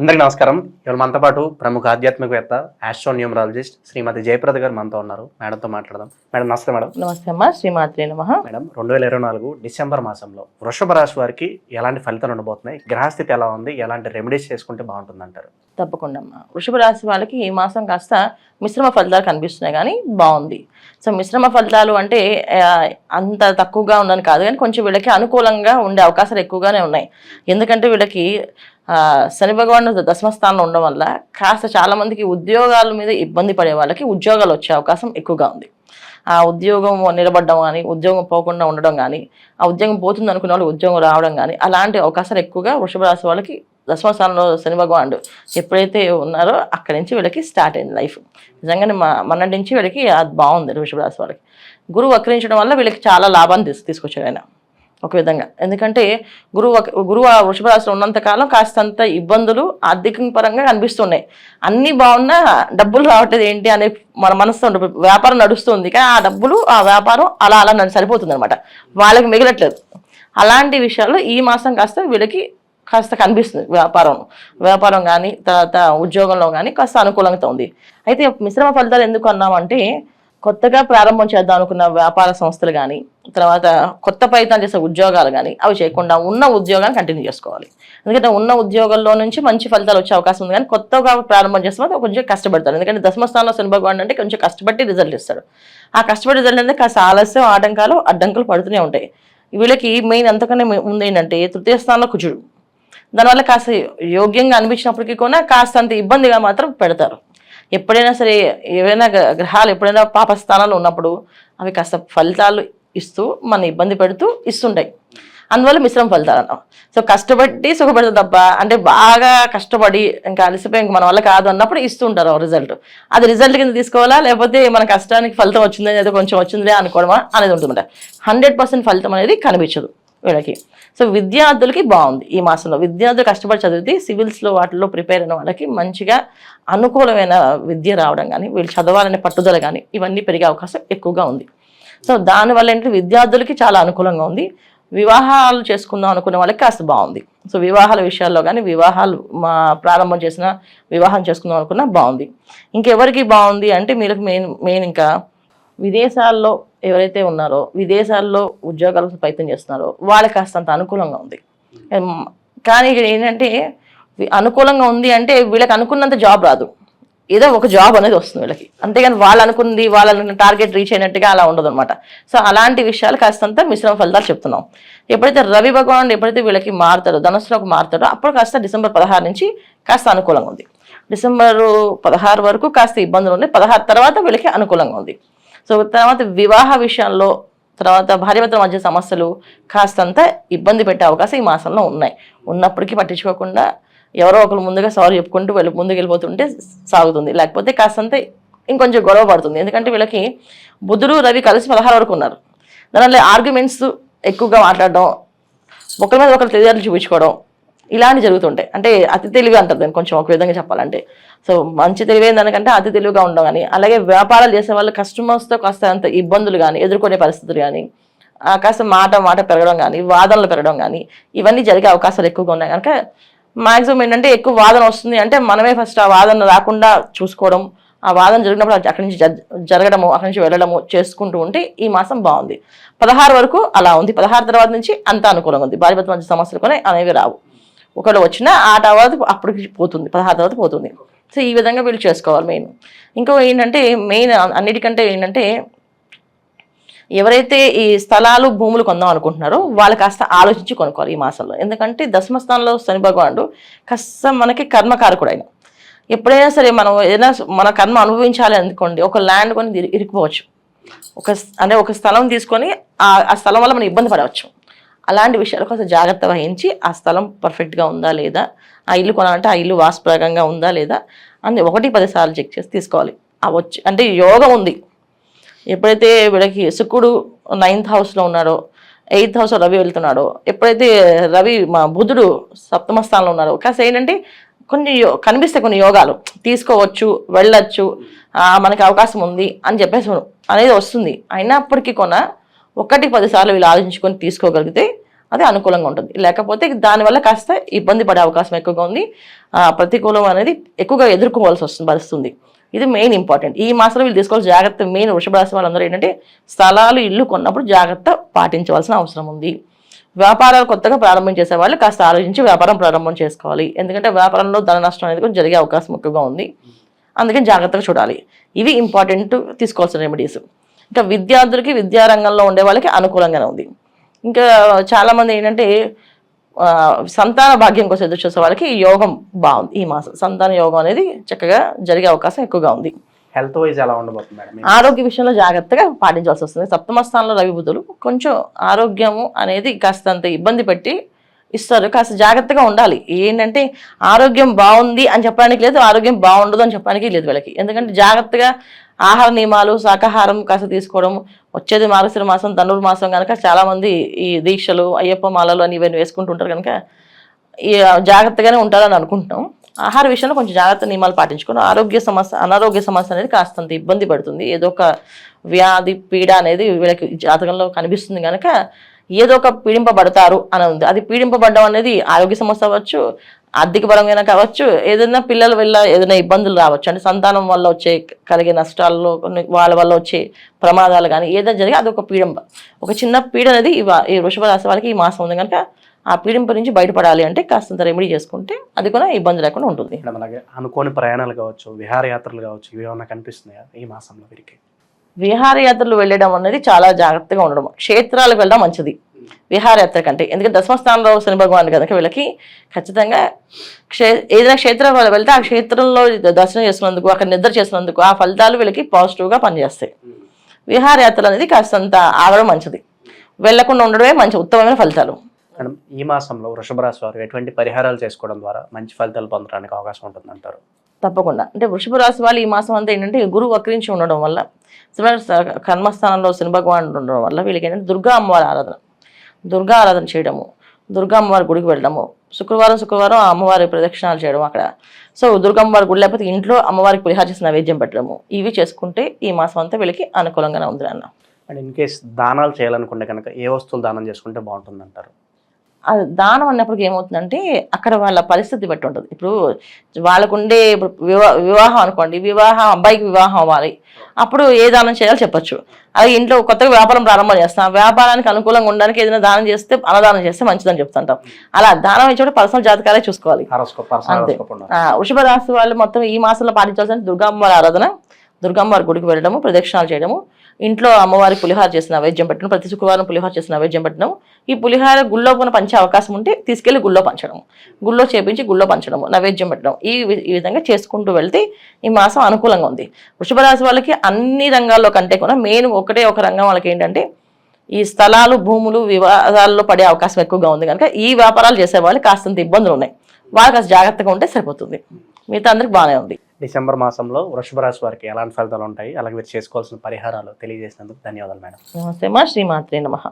అందరికీ నమస్కారం. ఇవాళ మనతో పాటు ప్రముఖ ఆధ్యాత్మికవేత్త ఆస్ట్రోన్యూమరాలజిస్ట్ శ్రీమతి జయప్రద గారు మనతో ఉన్నారు. మేడంతో మాట్లాడదాం. మేడం నమస్తే. మేడం నమస్తే అమ్మా. శ్రీమాత్రే నమః. మేడం 2024 డిసెంబర్ మాసంలో వృషభ రాశి వారికి ఎలాంటి ఫలితాలు ఉండబోతున్నాయి, గ్రహస్థితి ఎలా ఉంది, ఎలాంటి రెమెడీస్ చేసుకుంటే బాగుంటుంది అంటారు? తప్పకుండా అమ్మా. వృషభ రాశి వాళ్ళకి ఈ మాసం కాస్త మిశ్రమ ఫలితాలు కనిపిస్తున్నాయి, కానీ బాగుంది. సో మిశ్రమ ఫలితాలు అంటే అంత తక్కువగా ఉందని కాదు, కానీ కొంచెం వీళ్ళకి అనుకూలంగా ఉండే అవకాశాలు ఎక్కువగానే ఉన్నాయి. ఎందుకంటే వీళ్ళకి శని భగవానుడు దశమ స్థానంలో ఉండడం వల్ల కాస్త చాలా మందికి ఉద్యోగాల మీద ఇబ్బంది పడే వాళ్ళకి ఉద్యోగాలు వచ్చే అవకాశం ఎక్కువగా ఉంది. ఆ ఉద్యోగం నిలబడడం కానీ, ఉద్యోగం పోకుండా ఉండడం కానీ, ఆ ఉద్యోగం పోతుంది అనుకున్న వాళ్ళు ఉద్యోగం రావడం కానీ, అలాంటి అవకాశాలు ఎక్కువగా వృషభ రాశి వాళ్ళకి దశమ స్థానంలో శని భగవానుడు ఎప్పుడైతే ఉన్నారో అక్కడి నుంచి వీళ్ళకి స్టార్ట్ అయింది లైఫ్. నిజంగానే మొన్నటి నుంచి వీళ్ళకి అది బాగుంది వృషభ రాశి వాళ్ళకి. గురువు వక్రించడం వల్ల వీళ్ళకి చాలా లాభాన్ని తీసుకొచ్చాడు ఆయన ఒక విధంగా. ఎందుకంటే గురువు ఆ వృషభ రాశిలో ఉన్నంతకాలం కాస్తంత ఇబ్బందులు ఆర్థిక పరంగా కనిపిస్తున్నాయి. అన్నీ బాగున్నా డబ్బులు రావట్లేదు ఏంటి అనే మన మనసుతో వ్యాపారం నడుస్తుంది, కానీ ఆ డబ్బులు ఆ వ్యాపారం అలా సరిపోతుంది అనమాట, వాళ్ళకి మిగలట్లేదు. అలాంటి విషయాల్లో ఈ మాసం కాస్త వీళ్ళకి కాస్త కనిపిస్తుంది. వ్యాపారం కానీ తర్వాత ఉద్యోగంలో కానీ కాస్త అనుకూలంగా ఉంది. అయితే మిశ్రమ ఫలితాలు ఎందుకు అన్నామంటే, కొత్తగా ప్రారంభం చేద్దాం అనుకున్న వ్యాపార సంస్థలు కానీ, తర్వాత కొత్త ప్రయత్నాలు చేసే ఉద్యోగాలు కానీ అవి చేయకుండా ఉన్న ఉద్యోగాన్ని కంటిన్యూ చేసుకోవాలి. ఎందుకంటే ఉన్న ఉద్యోగాల్లో నుంచి మంచి ఫలితాలు వచ్చే అవకాశం ఉంది, కానీ కొత్తగా ప్రారంభం చేస్తే కొంచెం కష్టపడతారు. ఎందుకంటే దశమ స్థానంలో శని భగవానుడు అంటే కొంచెం కష్టపడి రిజల్ట్ ఇస్తాడు. ఆ కష్టపడి రిజల్ట్ అంటే కాస్త ఆలస్యం, అడ్డంకులు పడుతూనే ఉంటాయి. వీళ్ళకి మెయిన్ అంతకన్నా ముందు ఏంటంటే తృతీయ స్థానంలో కుజుడు. దానివల్ల కాస్త యోగ్యంగా అనిపించినప్పటికీ కూడా కాస్త అంత ఇబ్బందిగా మాత్రం పెడతారు. ఎప్పుడైనా సరే ఏవైనా గ్రహాలు ఎప్పుడైనా పాపస్థానాలు ఉన్నప్పుడు అవి కాస్త ఫలితాలు ఇస్తూ మన ఇబ్బంది పెడుతూ ఇస్తుంటాయి. అందువల్ల మిశ్రమ ఫలితాలు అన్నాం. సో కష్టపడి సుఖపడతారు తప్ప, అంటే బాగా కష్టపడి ఇంకా అలసిపోయి మన వల్ల కాదు అన్నప్పుడు ఇస్తుంటారు రిజల్ట్. అది రిజల్ట్ కింద తీసుకోవాలా, లేకపోతే మన కష్టానికి ఫలితం వచ్చింది ఏదో కొంచెం వచ్చిందిలే అనుకోవడమా అనేది ఉంటుందన్నమాట. 100% ఫలితం అనేది కనిపించదు వీళ్ళకి. సో విద్యార్థులకి బాగుంది ఈ మాసంలో. విద్యార్థులు కష్టపడి చదివితే సివిల్స్లో వాటిల్లో ప్రిపేర్ అయిన వాళ్ళకి మంచిగా అనుకూలమైన విద్య రావడం కానీ, వీళ్ళు చదవాలనే పట్టుదల కానీ ఇవన్నీ పెరిగే అవకాశం ఎక్కువగా ఉంది. సో దానివల్ల ఏంటంటే విద్యార్థులకి చాలా అనుకూలంగా ఉంది. వివాహాలు చేసుకుందాం అనుకునే వాళ్ళకి కాస్త బాగుంది. సో వివాహాల విషయాల్లో కానీ, ప్రారంభం చేసిన వివాహం చేసుకుందాం అనుకున్నా బాగుంది. ఇంకెవరికి బాగుంది అంటే వీళ్ళకి మెయిన్ ఇంకా విదేశాల్లో ఎవరైతే ఉన్నారో, విదేశాల్లో ఉద్యోగాలకు ప్రయత్నం చేస్తున్నారో వాళ్ళకి కాస్తంత అనుకూలంగా ఉంది. కానీ ఏంటంటే అనుకూలంగా ఉంది అంటే వీళ్ళకి అనుకున్నంత జాబ్ రాదు, ఏదో ఒక జాబ్ అనేది వస్తుంది వీళ్ళకి, అంతేగాని వాళ్ళు అనుకుంది వాళ్ళ టార్గెట్ రీచ్ అయినట్టుగా అలా ఉండదు అనమాట. సో అలాంటి విషయాలు కాస్తంత మిశ్రమ ఫలితాలు చెప్తున్నాం. ఎప్పుడైతే రవి భగవానుడు ఎప్పుడైతే వీళ్ళకి మారుతారో, ధనుసులోకి మారుతారో, అప్పుడు కాస్త డిసెంబర్ 16 నుంచి కాస్త అనుకూలంగా ఉంది. డిసెంబర్ 16 వరకు కాస్త ఇబ్బందులు ఉన్నాయి, 16 తర్వాత వీళ్ళకి అనుకూలంగా ఉంది. సో తర్వాత వివాహ విషయంలో, తర్వాత భార్యాభర్తల మధ్య సమస్యలు కాస్తంత ఇబ్బంది పెట్టే అవకాశం ఈ మాసంలో ఉన్నాయి. ఉన్నప్పటికీ పట్టించుకోకుండా ఎవరో ఒకరు ముందుగా సారీ చెప్పుకుంటూ ముందుకు వెళ్ళిపోతుంటే సాగుతుంది, లేకపోతే కాస్తంత ఇంకొంచెం గొడవ పడుతుంది. ఎందుకంటే వీళ్ళకి బుధుడు రవి కలిసి 16 వరకు ఉన్నారు. దానివల్ల ఆర్గ్యుమెంట్స్ ఎక్కువగా మాట్లాడడం, ఒకరి మీద ఒకరు తెలియజేయాలి చూపించుకోవడం, ఇలాంటివి జరుగుతుంటాయి. అంటే అతి తెలివి అంటారు దాన్ని కొంచెం ఒక విధంగా చెప్పాలంటే. సో మంచి తెలివి ఏందనకంటే అతి తెలివిగా ఉండడం కానీ, అలాగే వ్యాపారాలు చేసే వాళ్ళు కస్టమర్స్తో కాస్త అంత ఇబ్బందులు కానీ, ఎదుర్కొనే పరిస్థితులు కానీ, కాస్త మాట పెరగడం కానీ, వాదనలు పెరగడం కానీ, ఇవన్నీ జరిగే అవకాశాలు ఎక్కువగా ఉన్నాయి. కనుక మ్యాక్సిమం ఏంటంటే ఎక్కువ వాదన వస్తుంది అంటే మనమే ఫస్ట్ ఆ వాదన రాకుండా చూసుకోవడం, ఆ వాదన జరిగినప్పుడు అక్కడి నుంచి జరగడము, అక్కడి నుంచి వెళ్ళడము చేసుకుంటూ ఉంటే ఈ మాసం బాగుంది. 16 వరకు అలా ఉంది. 16 తర్వాత నుంచి అంత అనుకూలంగా ఉంది. భార్యాభర్తల మధ్య సమస్యలు కూడా అనేవి రావు. ఒకళ్ళు వచ్చినా ఆ తర్వాత అప్పటికి పోతుంది, 16 తర్వాత పోతుంది. సో ఈ విధంగా వీళ్ళు చేసుకోవాలి. ఇంకో ఏంటంటే అన్నిటికంటే ఏంటంటే ఎవరైతే ఈ స్థలాలు భూములు కొందాం అనుకుంటున్నారో వాళ్ళు కాస్త ఆలోచించి కొనుక్కోవాలి ఈ మాసంలో. ఎందుకంటే దశమ స్థానంలో శని భగవానుడు కాస్త మనకి కర్మకారకుడు ఆయన. ఎప్పుడైనా సరే మనం ఏదైనా మన కర్మ అనుభవించాలి అనుకోండి, ఒక ల్యాండ్ కొని ఇరుక్కుపోవచ్చు, ఒక స్థలం తీసుకొని ఆ స్థలం వల్ల మనం ఇబ్బంది పడవచ్చు. అలాంటి విషయాలు కొంచెం జాగ్రత్త వహించి ఆ స్థలం పర్ఫెక్ట్గా ఉందా లేదా, ఆ ఇల్లు కొనాలంటే ఆ ఇల్లు వాస్తుపరంగా ఉందా లేదా అని 1-10 సార్లు చెక్ చేసి తీసుకోవాలి. అంటే యోగం ఉంది. ఎప్పుడైతే వీళ్ళకి శుక్రుడు 9th హౌస్లో ఉన్నాడో, 8th హౌస్లో రవి వెళ్తున్నాడో, ఎప్పుడైతే బుధుడు 7వ స్థానంలో ఉన్నాడో, కాస్త ఏంటంటే కనిపిస్తాయి కొన్ని యోగాలు, తీసుకోవచ్చు, వెళ్ళొచ్చు, మనకి అవకాశం ఉంది అని చెప్పేసి అనేది వస్తుంది. అయినప్పటికీ 1-10 సార్లు వీళ్ళు ఆలోచించుకొని తీసుకోగలిగితే అది అనుకూలంగా ఉంటుంది. లేకపోతే దానివల్ల కాస్త ఇబ్బంది పడే అవకాశం ఎక్కువగా ఉంది. ప్రతికూలం అనేది ఎక్కువగా ఎదుర్కోవాల్సి వస్తుంది. ఇది మెయిన్ ఇంపార్టెంట్. ఈ మాసంలో వీళ్ళు తీసుకోవాల్సిన జాగ్రత్త మెయిన్ వృషభ రాశి వాళ్ళందరూ ఏంటంటే స్థలాలు ఇల్లు కొన్నప్పుడు జాగ్రత్త పాటించవలసిన అవసరం ఉంది. వ్యాపారాలు కొత్తగా ప్రారంభం చేసే వాళ్ళు కాస్త ఆలోచించి వ్యాపారం ప్రారంభం చేసుకోవాలి. ఎందుకంటే వ్యాపారంలో ధన నష్టం అనేది కూడా జరిగే అవకాశం ఎక్కువగా ఉంది. అందుకని జాగ్రత్తగా చూడాలి. ఇవి ఇంపార్టెంట్ తీసుకోవాల్సిన రెమెడీస్. ఇంకా విద్యార్థులకి విద్యారంగంలో ఉండే వాళ్ళకి అనుకూలంగానే ఉంది. ఇంకా చాలామంది ఏంటంటే సంతాన భాగ్యం కోసం ఎదురు చూసే వాళ్ళకి ఈ యోగం బాగుంది. ఈ మాసం సంతాన యోగం అనేది చక్కగా జరిగే అవకాశం ఎక్కువగా ఉంది. హెల్త్ వైజ్ ఎలా ఉండబోతుంది మేడం? ఆరోగ్య విషయంలో జాగ్రత్తగా పాటించాల్సి వస్తుంది. సప్తమ స్థానంలో రవి బుధులు కొంచెం ఆరోగ్యము అనేది కాస్తంత ఇబ్బంది పెట్టి ఇస్తారు. కాస్త జాగ్రత్తగా ఉండాలి. ఏంటంటే ఆరోగ్యం బాగుంది అని చెప్పడానికి లేదు, ఆరోగ్యం బాగుండదు అని చెప్పడానికి లేదు వీళ్ళకి. ఎందుకంటే జాగ్రత్తగా ఆహార నియమాలు శాకాహారం కాస్త తీసుకోవడం. వచ్చేది మార్గశిర మాసం, ధనుర్మాసం కనుక చాలామంది ఈ దీక్షలు అయ్యప్ప మాలలు అని ఇవన్నీ వేసుకుంటుంటారు కనుక ఈ జాగ్రత్తగానే ఉంటారని అనుకుంటున్నాం. ఆహార విషయంలో కొంచెం జాగ్రత్త నియమాలు పాటించుకుని అనారోగ్య సమస్య అనేది కాస్తంత ఇబ్బంది పడుతుంది. ఏదో ఒక వ్యాధి పీడ అనేది వీళ్ళకి జాతకంలో కనిపిస్తుంది కనుక ఏదో ఒక పీడింపబడతారు అని ఉంది. అది పీడింపబడడం అనేది ఆరోగ్య సమస్య అవ్వచ్చు, ఆర్థిక పరంగా కావచ్చు, ఏదైనా పిల్లల వల్ల ఏదైనా ఇబ్బందులు రావచ్చు. అంటే సంతానం వల్ల కలిగే నష్టాల్లో వాళ్ళ వల్ల వచ్చే ప్రమాదాలు కానీ ఏదైనా జరిగి అది ఒక పీడింప, ఒక చిన్న పీడ అనేది ఈ వృషభ రాశి వాళ్ళకి ఈ మాసం ఉంది కనుక ఆ పీడింప నుంచి బయటపడాలి అంటే కాస్తంత రెమెడీ చేసుకుంటే అది కూడా ఇబ్బంది లేకుండా ఉంటుంది. అలాగే అనుకోని ప్రయాణాలు కావచ్చు, విహారయాత్రలు కావచ్చు, ఇవి ఏమన్నా కనిపిస్తున్నాయా ఈ మాసంలో వీరికి? విహారయాత్రలు వెళ్ళడం అనేది చాలా జాగ్రత్తగా ఉండడం. క్షేత్రాలకు వెళ్ళడం మంచిది విహారయాత్ర కంటే. ఎందుకంటే దశమస్థానంలో శని భగవాన్ కనుక వీళ్ళకి ఖచ్చితంగా ఏదైనా క్షేత్రం వెళ్తే ఆ క్షేత్రంలో దర్శనం చేసినందుకు, అక్కడ నిద్ర చేసినందుకు ఆ ఫలితాలు వీళ్ళకి పాజిటివ్గా పనిచేస్తాయి. విహారయాత్రలు అనేది కాస్తంత ఆగడం మంచిది, వెళ్లకుండా ఉండడమే మంచి ఉత్తమమైన ఫలితాలు. మేడం, ఈ మాసంలో వృషభ రాశి వారు ఎటువంటి పరిహారాలు చేసుకోవడం ద్వారా మంచి ఫలితాలు పొందడానికి అవకాశం ఉంటుందంటారు? తప్పకుండా. అంటే వృషభ రాశి వాళ్ళు ఈ మాసం అంతా ఏంటంటే గురువు వక్రించి ఉండడం వల్ల, కర్మస్థానంలో శని భగవాన్ ఉండడం వల్ల వీళ్ళకి ఏంటంటే దుర్గా ఆరాధన చేయడము, దుర్గా అమ్మవారి గుడికి వెళ్ళడము, శుక్రవారం అమ్మవారి ప్రదక్షిణాలు చేయడం అక్కడ. సో దుర్గా అమ్మవారి గుడి లేకపోతే ఇంట్లో అమ్మవారికి పులిహార చేసిన నైవేద్యం పెట్టడము, ఇవి చేసుకుంటే ఈ మాసం అంతా వీళ్ళకి అనుకూలంగానే ఉంది అన్న. అండ్ ఇన్ కేస్ దానాలు చేయాలనుకుంటే కనుక ఏ వస్తువులు దానం చేసుకుంటే బాగుంటుంది అంటారు? అది దానం అన్నప్పటికీ ఏమవుతుందంటే అక్కడ వాళ్ళ పరిస్థితి బట్టి ఉంటుంది. ఇప్పుడు వాళ్ళకుండే వివాహం అనుకోండి, అబ్బాయికి వివాహం అవ్వాలి, అప్పుడు ఏ దానం చేయాలో చెప్పొచ్చు. అలాగే ఇంట్లో కొత్తగా వ్యాపారం ప్రారంభం చేస్తాం, వ్యాపారానికి అనుకూలంగా ఉండడానికి ఏదైనా దానం చేస్తే అన్నదానం చేస్తే మంచిదని చెప్తుంటాం. అలా దానం ఇచ్చేప్పుడు పర్సనల్ జాతకాలే చూసుకోవాలి. అంతే. వృషభ రాశి వాళ్ళు మొత్తం ఈ మాసంలో పాటించాల్సిన దుర్గా అమ్మవారి ఆరాధన, దుర్గా అమ్మవారి గుడికి వెళ్ళడము, ప్రదక్షిణాలు చేయడము, ఇంట్లో అమ్మవారికి పులిహార చేసిన నైవేద్యం పెట్టడం, ప్రతి శుక్రవారం పులిహార చేసిన నైవేద్యం పెట్టడం. ఈ పులిహార గుళ్ళో పంచే అవకాశం ఉంటే తీసుకెళ్లి గుళ్ళో పంచడం, గుళ్ళో చేపించి గుళ్ళో పంచడము, నైవేద్యం పెట్టడం, ఈ విధంగా చేసుకుంటూ వెళ్తే ఈ మాసం అనుకూలంగా ఉంది. వృషభ రాశి వాళ్ళకి అన్ని రంగాల్లో కంటే కూడా మెయిన్ ఒక రంగం వాళ్ళకి ఏంటంటే ఈ స్థలాలు భూములు వివాదాల్లో పడే అవకాశం ఎక్కువగా ఉంది కనుక ఈ వ్యాపారాలు చేసే వాళ్ళు కాస్తంత ఇబ్బందులు ఉన్నాయి. వాళ్ళు కాస్త జాగ్రత్తగా ఉంటే సరిపోతుంది. మిగతా అందరికి బాగానే ఉంది. డిసెంబర్ మాసంలో వృషభ రాశి వారికి ఎలాంటి ఫలితాలు ఉంటాయి, అలాగే మీరు చేసుకోవాల్సిన పరిహారాలు తెలియజేసినందుకు ధన్యవాదాలు మేడం. నమస్తే మా శ్రీమాత్రే నమః.